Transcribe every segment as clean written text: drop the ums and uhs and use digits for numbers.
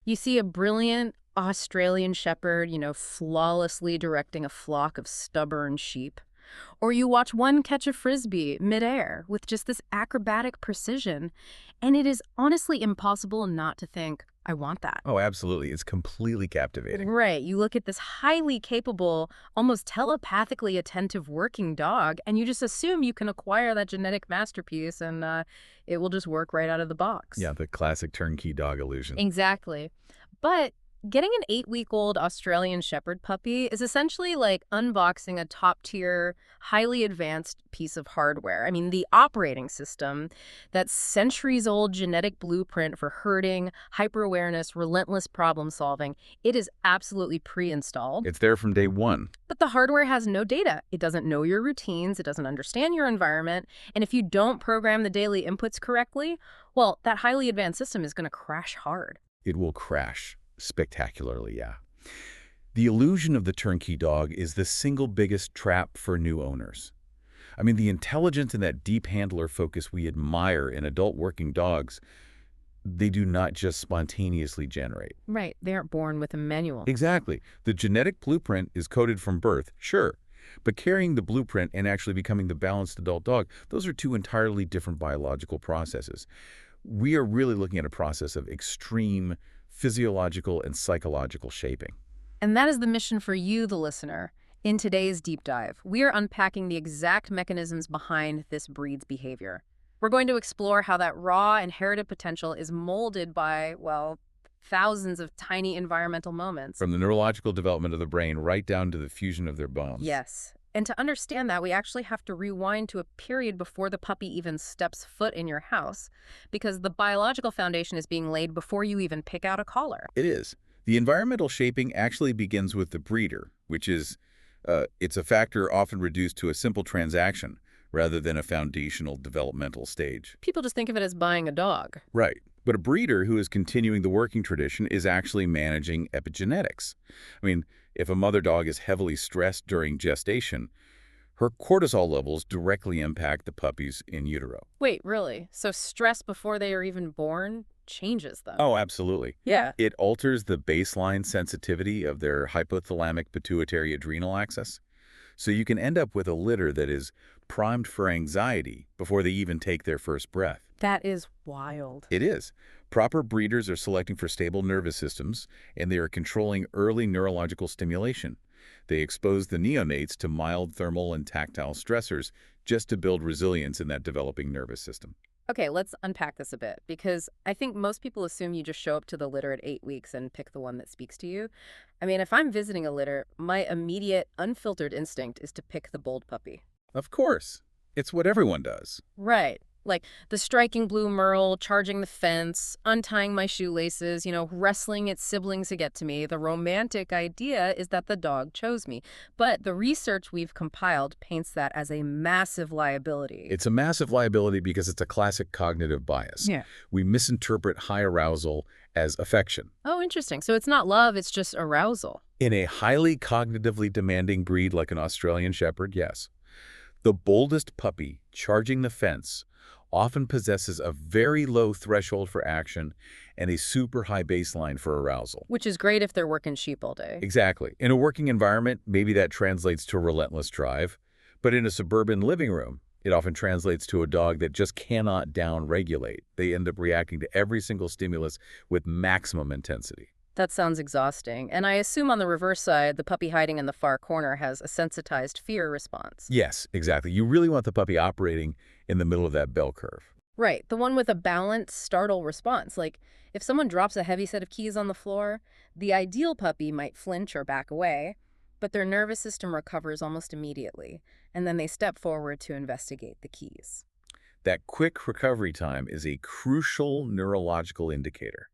You see a brilliant Australian shepherd, flawlessly directing a flock of stubborn sheep. Or you watch one catch a frisbee midair with just this acrobatic precision, and it is honestly impossible not to think, I want that. Oh, absolutely. It's completely captivating. Right. You look at this highly capable, almost telepathically attentive working dog, and you just assume you can acquire that genetic masterpiece and it will just work right out of the box. Yeah, the classic turnkey dog illusion. Exactly. But getting an 8-week-old Australian Shepherd puppy is essentially like unboxing a top-tier, highly advanced piece of hardware. I mean, the operating system, that centuries-old genetic blueprint for herding, hyper-awareness, relentless problem-solving, it is absolutely pre-installed. It's there from day one. But the hardware has no data. It doesn't know your routines, it doesn't understand your environment, and if you don't program the daily inputs correctly, well, that highly advanced system is going to crash hard. It will crash. Spectacularly, yeah. The illusion of the turnkey dog is the single biggest trap for new owners. I mean, the intelligence and that deep handler focus we admire in adult working dogs, they do not just spontaneously generate. Right, they aren't born with a manual. Exactly. The genetic blueprint is coded from birth, sure, but carrying the blueprint and actually becoming the balanced adult dog, those are two entirely different biological processes. We are really looking at a process of extreme physiological and psychological shaping. And that is the mission for you, the listener. In today's deep dive, we are unpacking the exact mechanisms behind this breed's behavior. We're going to explore how that raw, inherited potential is molded by, well, thousands of tiny environmental moments. From the neurological development of the brain right down to the fusion of their bones. Yes. And to understand that, we actually have to rewind to a period before the puppy even steps foot in your house, because the biological foundation is being laid before you even pick out a collar. It is. The environmental shaping actually begins with the breeder, which is, it's a factor often reduced to a simple transaction rather than a foundational developmental stage. People just think of it as buying a dog. Right. But a breeder who is continuing the working tradition is actually managing epigenetics. I mean, if a mother dog is heavily stressed during gestation, her cortisol levels directly impact the puppies in utero. Wait, really? So stress before they are even born changes them? Oh, absolutely. Yeah. It alters the baseline sensitivity of their hypothalamic pituitary adrenal axis. So you can end up with a litter that is primed for anxiety before they even take their first breath. That is wild. It is. Proper breeders are selecting for stable nervous systems, and they are controlling early neurological stimulation. They expose the neonates to mild thermal and tactile stressors just to build resilience in that developing nervous system. Okay, let's unpack this a bit, because I think most people assume you just show up to the litter at 8 weeks and pick the one that speaks to you. I mean, if I'm visiting a litter, my immediate, unfiltered instinct is to pick the bold puppy. Of course. It's what everyone does. Right. Like the striking blue merle, charging the fence, untying my shoelaces, wrestling its siblings to get to me. The romantic idea is that the dog chose me. But the research we've compiled paints that as a massive liability. It's a massive liability because it's a classic cognitive bias. Yeah. We misinterpret high arousal as affection. Oh, interesting. So it's not love, it's just arousal. In a highly cognitively demanding breed like an Australian Shepherd, yes. The boldest puppy charging the fence often possesses a very low threshold for action and a super high baseline for arousal. Which is great if they're working sheep all day. Exactly. In a working environment, maybe that translates to a relentless drive, but in a suburban living room, it often translates to a dog that just cannot down-regulate. They end up reacting to every single stimulus with maximum intensity. That sounds exhausting. And I assume on the reverse side, the puppy hiding in the far corner has a sensitized fear response. Yes, exactly. You really want the puppy operating in the middle of that bell curve. Right, the one with a balanced startle response. Like, if someone drops a heavy set of keys on the floor, the ideal puppy might flinch or back away, but their nervous system recovers almost immediately, and then they step forward to investigate the keys. That quick recovery time is a crucial neurological indicator.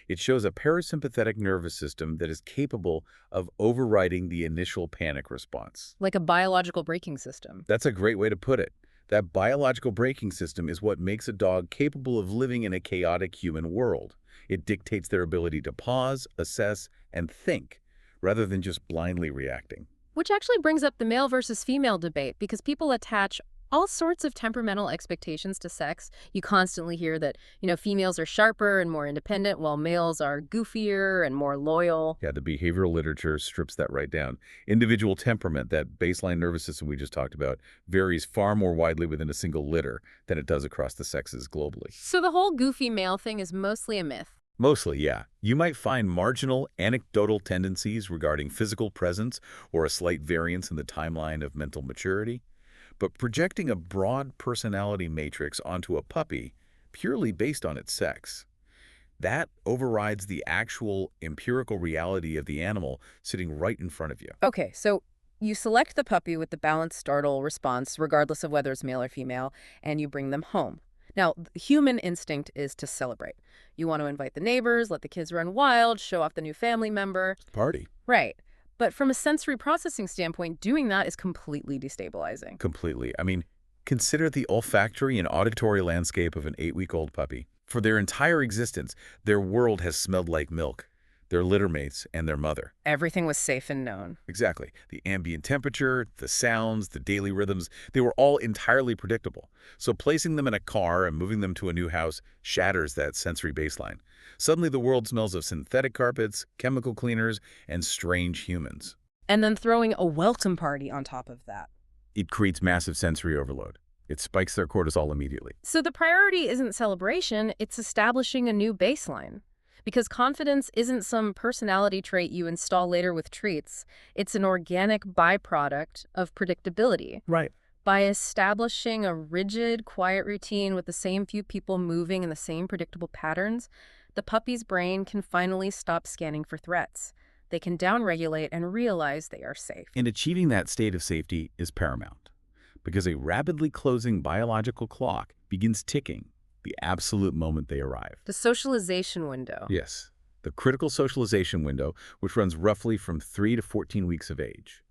It shows a parasympathetic nervous system that is capable of overriding the initial panic response. Like a biological braking system. That's a great way to put it. That biological braking system is what makes a dog capable of living in a chaotic human world. It dictates their ability to pause, assess, and think, rather than just blindly reacting. Which actually brings up the male versus female debate, because people attach All sorts of temperamental expectations to sex. You constantly hear that, females are sharper and more independent, while males are goofier and more loyal. Yeah, the behavioral literature strips that right down. Individual temperament, that baseline nervous system we just talked about, varies far more widely within a single litter than it does across the sexes globally. So the whole goofy male thing is mostly a myth. Mostly, yeah. You might find marginal, anecdotal tendencies regarding physical presence or a slight variance in the timeline of mental maturity, but projecting a broad personality matrix onto a puppy purely based on its sex, that overrides the actual empirical reality of the animal sitting right in front of you. Okay, so you select the puppy with the balanced startle response, regardless of whether it's male or female, and you bring them home. Now, the human instinct is to celebrate. You want to invite the neighbors, let the kids run wild, show off the new family member. Party. Right. But from a sensory processing standpoint, doing that is completely destabilizing. Completely. I mean, consider the olfactory and auditory landscape of an 8-week-old puppy. For their entire existence, their world has smelled like milk, their littermates, and their mother. Everything was safe and known. Exactly. The ambient temperature, the sounds, the daily rhythms, they were all entirely predictable. So placing them in a car and moving them to a new house shatters that sensory baseline. Suddenly the world smells of synthetic carpets, chemical cleaners, and strange humans. And then throwing a welcome party on top of that. It creates massive sensory overload. It spikes their cortisol immediately. So the priority isn't celebration, it's establishing a new baseline. Because confidence isn't some personality trait you install later with treats. It's an organic byproduct of predictability. Right. By establishing a rigid, quiet routine with the same few people moving in the same predictable patterns, the puppy's brain can finally stop scanning for threats. They can downregulate and realize they are safe. And achieving that state of safety is paramount, because a rapidly closing biological clock begins ticking the absolute moment they arrive. The socialization window. Yes, the critical socialization window, which runs roughly from 3 to 14 weeks of age.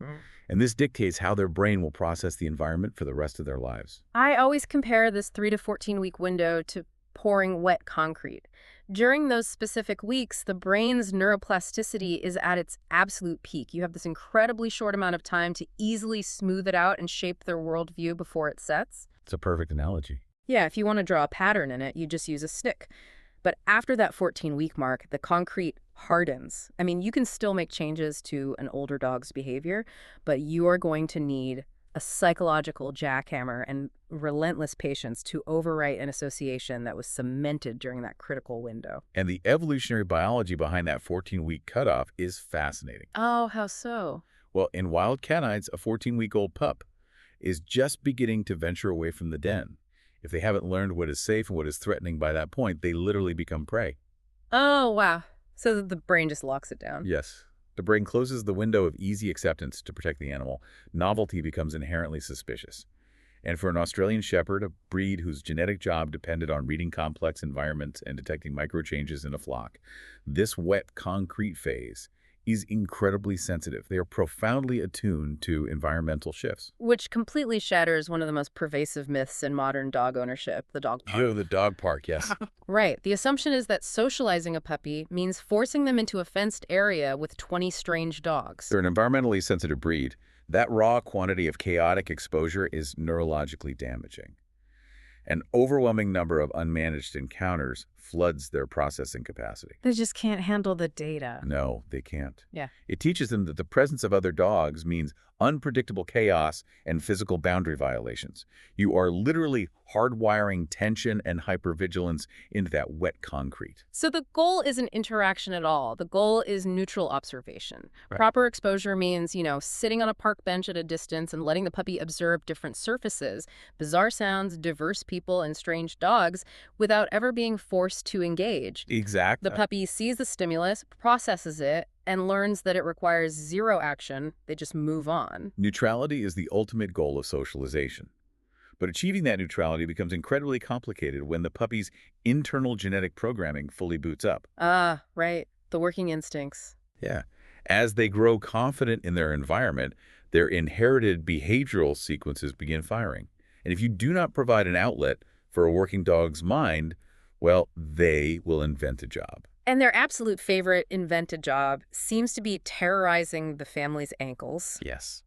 And this dictates how their brain will process the environment for the rest of their lives. I always compare this 3 to 14-week window to pouring wet concrete. During those specific weeks, the brain's neuroplasticity is at its absolute peak. You have this incredibly short amount of time to easily smooth it out and shape their worldview before it sets. It's a perfect analogy. Yeah, if you want to draw a pattern in it, you just use a stick. But after that 14-week mark, the concrete hardens. I mean, you can still make changes to an older dog's behavior, but you are going to need a psychological jackhammer and relentless patience to overwrite an association that was cemented during that critical window. And the evolutionary biology behind that 14-week cutoff is fascinating. Oh, how so? Well, in wild canines, a 14-week-old pup is just beginning to venture away from the den. If they haven't learned what is safe and what is threatening by that point, they literally become prey. Oh, wow. So the brain just locks it down. Yes. The brain closes the window of easy acceptance to protect the animal. Novelty becomes inherently suspicious. And for an Australian Shepherd, a breed whose genetic job depended on reading complex environments and detecting microchanges in a flock, this wet concrete phase is incredibly sensitive. They are profoundly attuned to environmental shifts. Which completely shatters one of the most pervasive myths in modern dog ownership, the dog park. Oh, the dog park, yes. Right. The assumption is that socializing a puppy means forcing them into a fenced area with 20 strange dogs. They're an environmentally sensitive breed. That raw quantity of chaotic exposure is neurologically damaging. An overwhelming number of unmanaged encounters floods their processing capacity. They just can't handle the data. No, they can't. Yeah. It teaches them that the presence of other dogs means unpredictable chaos and physical boundary violations. You are literally hardwiring tension and hypervigilance into that wet concrete. So the goal isn't interaction at all. The goal is neutral observation. Right. Proper exposure means, sitting on a park bench at a distance and letting the puppy observe different surfaces, bizarre sounds, diverse people, and strange dogs without ever being forced to engage. Exactly. The puppy sees the stimulus, processes it, and learns that it requires zero action. They just move on. Neutrality is the ultimate goal of socialization. But achieving that neutrality becomes incredibly complicated when the puppy's internal genetic programming fully boots up. Ah, right. The working instincts. Yeah. As they grow confident in their environment, their inherited behavioral sequences begin firing. And if you do not provide an outlet for a working dog's mind, well, they will invent a job. And their absolute favorite invented job seems to be terrorizing the family's ankles. Yes.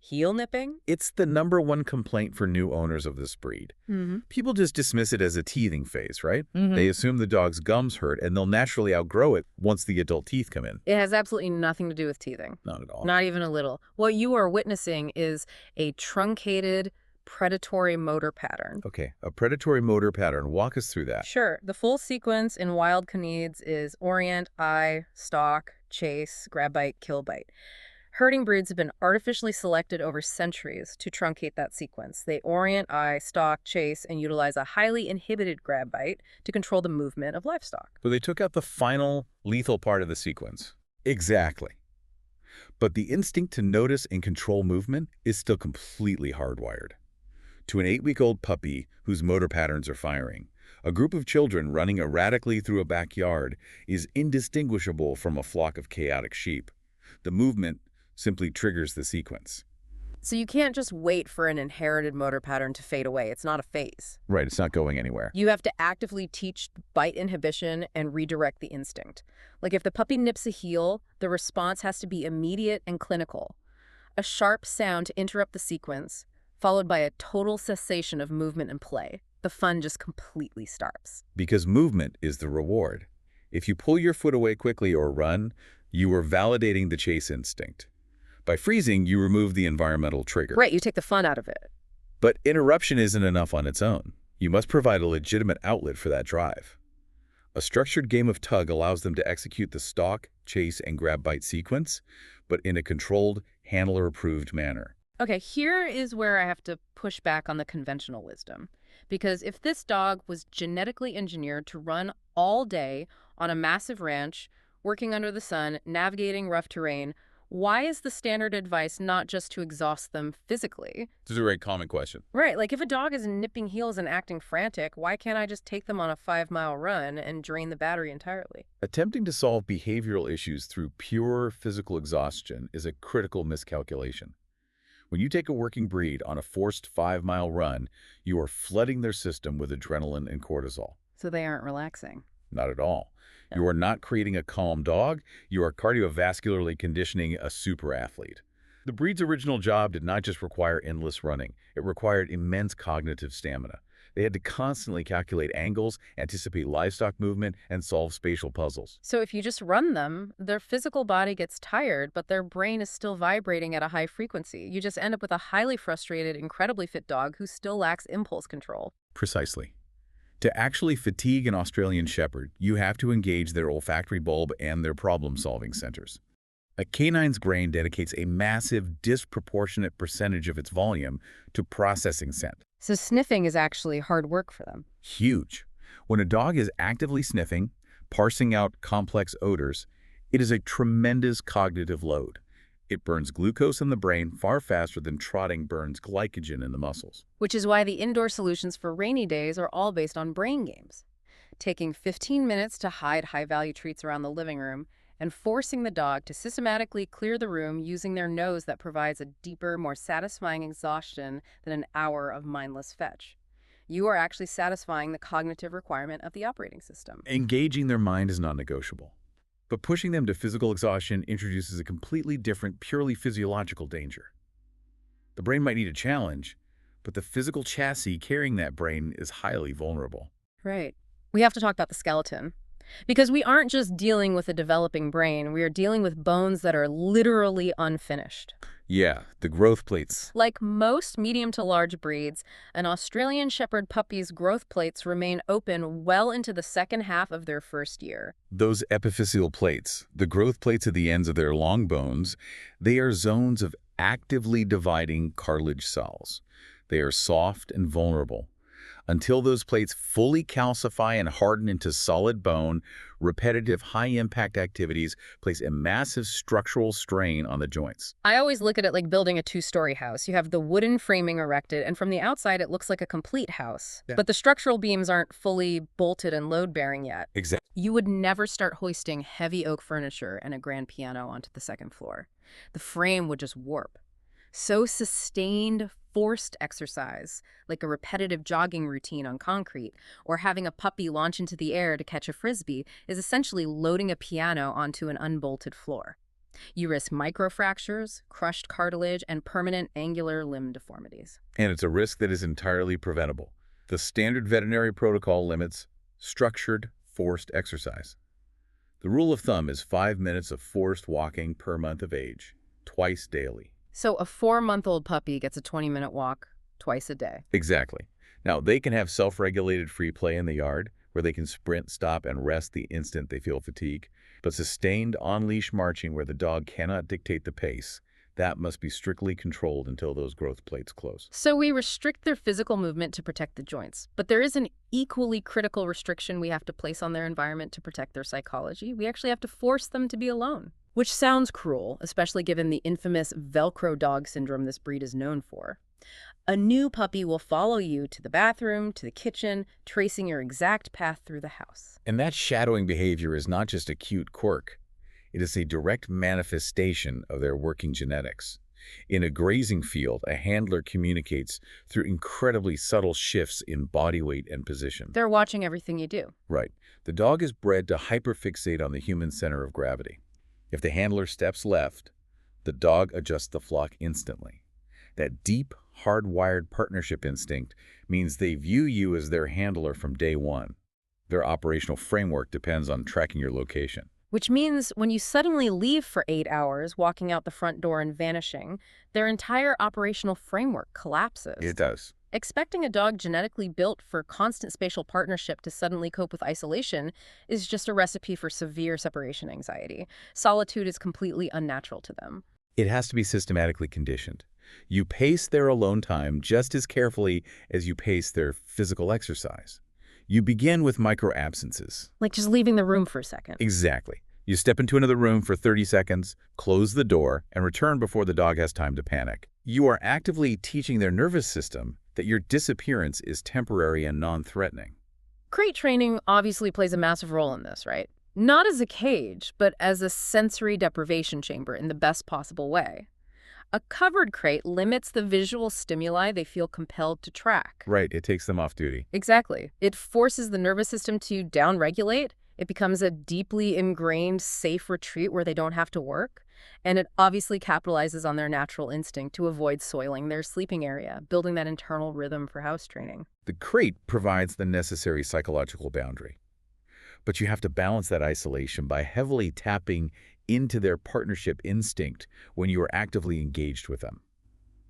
Heel nipping? It's the #1 complaint for new owners of this breed. Mm-hmm. People just dismiss it as a teething phase, right? Mm-hmm. They assume the dog's gums hurt and they'll naturally outgrow it once the adult teeth come in. It has absolutely nothing to do with teething. Not at all. Not even a little. What you are witnessing is a truncated predatory motor pattern. Okay, a predatory motor pattern. Walk us through that. Sure, the full sequence in wild canids is orient, eye, stalk, chase, grab bite, kill bite. Herding breeds have been artificially selected over centuries to truncate that sequence. They orient, eye, stalk, chase, and utilize a highly inhibited grab bite to control the movement of livestock. So they took out the final lethal part of the sequence. Exactly. But the instinct to notice and control movement is still completely hardwired. To an 8-week-old puppy whose motor patterns are firing, a group of children running erratically through a backyard is indistinguishable from a flock of chaotic sheep. The movement simply triggers the sequence. So you can't just wait for an inherited motor pattern to fade away. It's not a phase. Right, it's not going anywhere. You have to actively teach bite inhibition and redirect the instinct. Like if the puppy nips a heel, the response has to be immediate and clinical. A sharp sound to interrupt the sequence, followed by a total cessation of movement and play. The fun just completely stops. Because movement is the reward. If you pull your foot away quickly or run, you are validating the chase instinct. By freezing, you remove the environmental trigger. Right, you take the fun out of it. But interruption isn't enough on its own. You must provide a legitimate outlet for that drive. A structured game of tug allows them to execute the stalk, chase, and grab bite sequence, but in a controlled, handler-approved manner. Okay, here is where I have to push back on the conventional wisdom. Because if this dog was genetically engineered to run all day on a massive ranch, working under the sun, navigating rough terrain, why is the standard advice not just to exhaust them physically? This is a very common question. Right, like if a dog is nipping heels and acting frantic, why can't I just take them on a 5-mile run and drain the battery entirely? Attempting to solve behavioral issues through pure physical exhaustion is a critical miscalculation. When you take a working breed on a forced 5-mile run, you are flooding their system with adrenaline and cortisol. So they aren't relaxing. Not at all. You are not creating a calm dog. You are cardiovascularly conditioning a super athlete. The breed's original job did not just require endless running. It required immense cognitive stamina. They had to constantly calculate angles, anticipate livestock movement, and solve spatial puzzles. So if you just run them, their physical body gets tired, but their brain is still vibrating at a high frequency. You just end up with a highly frustrated, incredibly fit dog who still lacks impulse control. Precisely. To actually fatigue an Australian Shepherd, you have to engage their olfactory bulb and their problem-solving centers. A canine's brain dedicates a massive, disproportionate percentage of its volume to processing scent. So sniffing is actually hard work for them. Huge. When a dog is actively sniffing, parsing out complex odors, it is a tremendous cognitive load. It burns glucose in the brain far faster than trotting burns glycogen in the muscles. Which is why the indoor solutions for rainy days are all based on brain games. Taking 15 minutes to hide high-value treats around the living room and forcing the dog to systematically clear the room using their nose that provides a deeper, more satisfying exhaustion than an hour of mindless fetch. You are actually satisfying the cognitive requirement of the operating system. Engaging their mind is non-negotiable. But pushing them to physical exhaustion introduces a completely different, purely physiological danger. The brain might need a challenge, but the physical chassis carrying that brain is highly vulnerable. Right. We have to talk about the skeleton. Because we aren't just dealing with a developing brain, we are dealing with bones that are literally unfinished. Yeah, the growth plates. Like most medium to large breeds, an Australian Shepherd puppy's growth plates remain open well into the second half of their first year. Those epiphyseal plates, the growth plates at the ends of their long bones, they are zones of actively dividing cartilage cells. They are soft and vulnerable. Until those plates fully calcify and harden into solid bone, repetitive high-impact activities place a massive structural strain on the joints. I always look at it like building a 2-story house. You have the wooden framing erected, and from the outside it looks like a complete house. Yeah. But the structural beams aren't fully bolted and load-bearing yet. Exactly. You would never start hoisting heavy oak furniture and a grand piano onto the second floor. The frame would just warp. So sustained, forced exercise, like a repetitive jogging routine on concrete, or having a puppy launch into the air to catch a frisbee, is essentially loading a piano onto an unbolted floor. You risk microfractures, crushed cartilage, and permanent angular limb deformities. And it's a risk that is entirely preventable. The standard veterinary protocol limits structured, forced exercise. The rule of thumb is 5 minutes of forced walking per month of age, twice daily. So a 4-month-old puppy gets a 20-minute walk twice a day. Exactly. Now, they can have self-regulated free play in the yard, where they can sprint, stop, and rest the instant they feel fatigue. But sustained on-leash marching where the dog cannot dictate the pace, that must be strictly controlled until those growth plates close. So we restrict their physical movement to protect the joints. But there is an equally critical restriction we have to place on their environment to protect their psychology. We actually have to force them to be alone. Which sounds cruel, especially given the infamous Velcro dog syndrome this breed is known for. A new puppy will follow you to the bathroom, to the kitchen, tracing your exact path through the house. And that shadowing behavior is not just a cute quirk. It is a direct manifestation of their working genetics. In a grazing field, a handler communicates through incredibly subtle shifts in body weight and position. They're watching everything you do. Right. The dog is bred to hyperfixate on the human center of gravity. If the handler steps left, the dog adjusts the flock instantly. That deep, hardwired partnership instinct means they view you as their handler from day one. Their operational framework depends on tracking your location. Which means when you suddenly leave for 8 hours, walking out the front door and vanishing, their entire operational framework collapses. It does. Expecting a dog genetically built for constant spatial partnership to suddenly cope with isolation is just a recipe for severe separation anxiety. Solitude is completely unnatural to them. It has to be systematically conditioned. You pace their alone time just as carefully as you pace their physical exercise. You begin with micro-absences. Like just leaving the room for a second. Exactly. You step into another room for 30 seconds, close the door, and return before the dog has time to panic. You are actively teaching their nervous system that your disappearance is temporary and non-threatening. Crate training obviously plays a massive role in this, right? Not as a cage, but as a sensory deprivation chamber in the best possible way. A covered crate limits the visual stimuli they feel compelled to track. Right, it takes them off duty. Exactly. It forces the nervous system to downregulate. It becomes a deeply ingrained, safe retreat where they don't have to work. And it obviously capitalizes on their natural instinct to avoid soiling their sleeping area, building that internal rhythm for house training. The crate provides the necessary psychological boundary. But you have to balance that isolation by heavily tapping into their partnership instinct when you are actively engaged with them.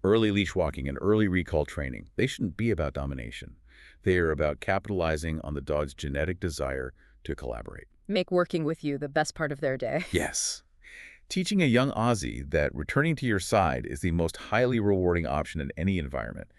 Early leash walking and early recall training, they shouldn't be about domination. They are about capitalizing on the dog's genetic desire to collaborate. Make working with you the best part of their day. Yes. Teaching a young Aussie that returning to your side is the most highly rewarding option in any environment.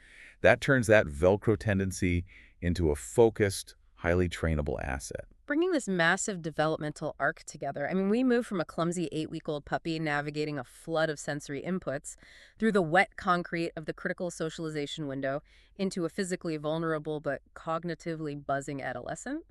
That turns that Velcro tendency into a focused, highly trainable asset. Bringing this massive developmental arc together, we move from a clumsy 8-week-old puppy navigating a flood of sensory inputs through the wet concrete of the critical socialization window into a physically vulnerable but cognitively buzzing adolescent.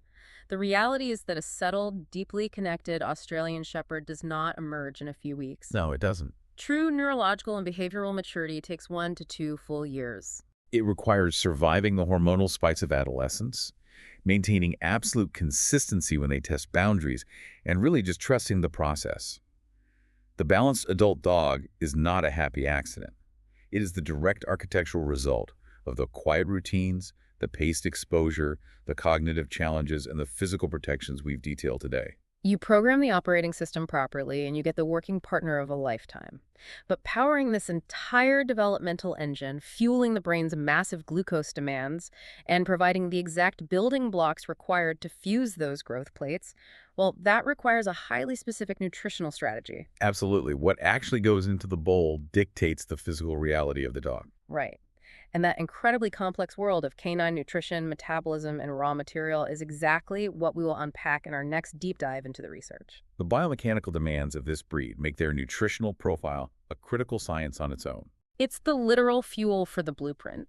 The reality is that a settled, deeply connected Australian Shepherd does not emerge in a few weeks. No, it doesn't. True neurological and behavioral maturity takes 1 to 2 full years. It requires surviving the hormonal spikes of adolescence, maintaining absolute consistency when they test boundaries, and really just trusting the process. The balanced adult dog is not a happy accident. It is the direct architectural result of the quiet routines, the paced exposure, the cognitive challenges, and the physical protections we've detailed today. You program the operating system properly and you get the working partner of a lifetime. But powering this entire developmental engine, fueling the brain's massive glucose demands, and providing the exact building blocks required to fuse those growth plates, well, that requires a highly specific nutritional strategy. Absolutely. What actually goes into the bowl dictates the physical reality of the dog. Right. And that incredibly complex world of canine nutrition, metabolism, and raw material is exactly what we will unpack in our next deep dive into the research. The biomechanical demands of this breed make their nutritional profile a critical science on its own. It's the literal fuel for the blueprint.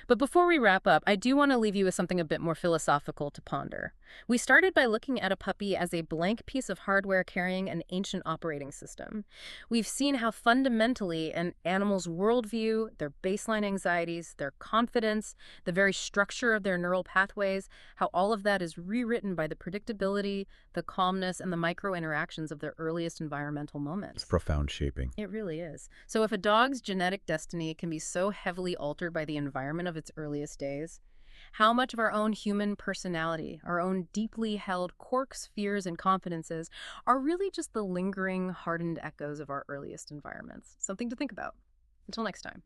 But before we wrap up, I do want to leave you with something a bit more philosophical to ponder. We started by looking at a puppy as a blank piece of hardware carrying an ancient operating system. We've seen how fundamentally an animal's worldview, their baseline anxieties, their confidence, the very structure of their neural pathways, how all of that is rewritten by the predictability, the calmness, and the micro interactions of their earliest environmental It's moments. profound shaping. It really is. So if a dog's genetic destiny can be so heavily altered by the environment of its earliest days, how much of our own human personality, our own deeply held quirks, fears, and confidences are really just the lingering, hardened echoes of our earliest environments? Something to think about. Until next time.